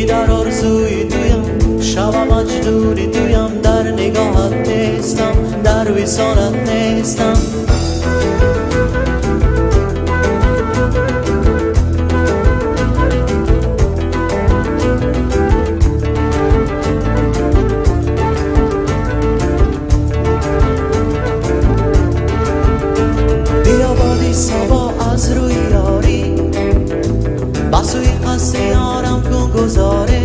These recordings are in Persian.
در آرزوی تویم، شب مجنونی تویم، در نگاهت نیستم، در وصالت نیستم. بیا بادی صبا از روی یاری، بسوی قصد یارم کن گذاره.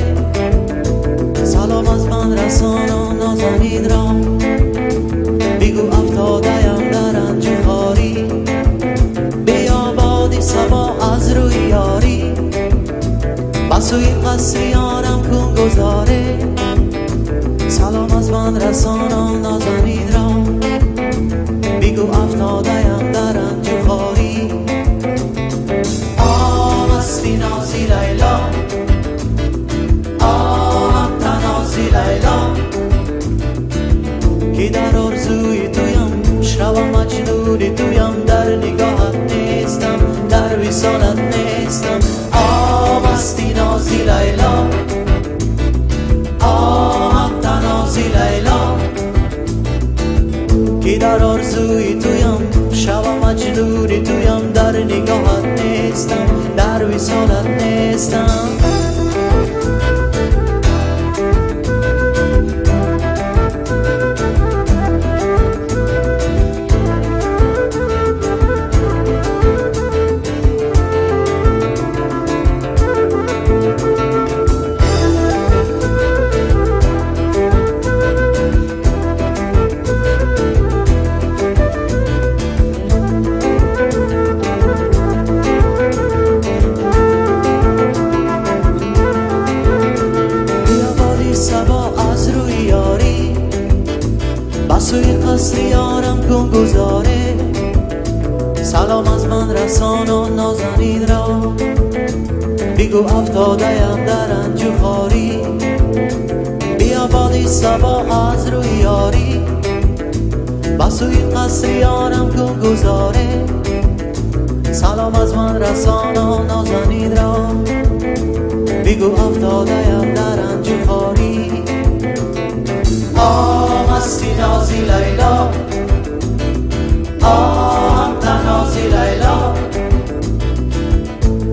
سلام از من رسان و نازنین را، بگو افتاده‌ام در رنج و خواری. بیا بادی صبا از روی یاری، بسوی قصد یارم کن گذاره. سلام از من رسان و نازنین را، بگو افتاده‌ام در رنج و خواری. مستی نازی لیلا، تنازی لیلا، که در آرزوی تویم، شب مجنونی تویم، در نگاهت نیستم، در وصالت نیستم. مستی نازی لیلا، تنازی لیلا، که در آرزوی تویم، شب مجنونی تویم، در نگاهت نیستم، در وصالت نیستم. بسوی قصر یارم کن گذاره. سلام از من رسان و نازنین را، بگو افتاده‌ام در رنج و خواری. بیا بادی صبا از روی یاری، بسوی قصر یارم کن گذاره. سلام از من رسان و نازنین را، بگو افتاده‌ام در رنج و خواری. مستی نازی لیلا، تنازی لیلا،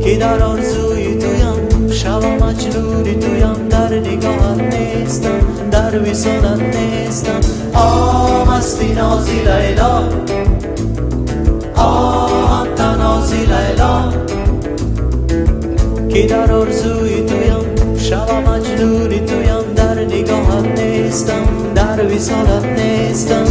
که در آرزوی تویم، شب مجنونی تویم، در نگاهت نیستم، در وصالت نیستم. مستی نازی لیلا، تنازی لیلا، که در آرزوی تویم، شب مجنونی تویم، در نگاهت نیستم، در وصالت نیستم.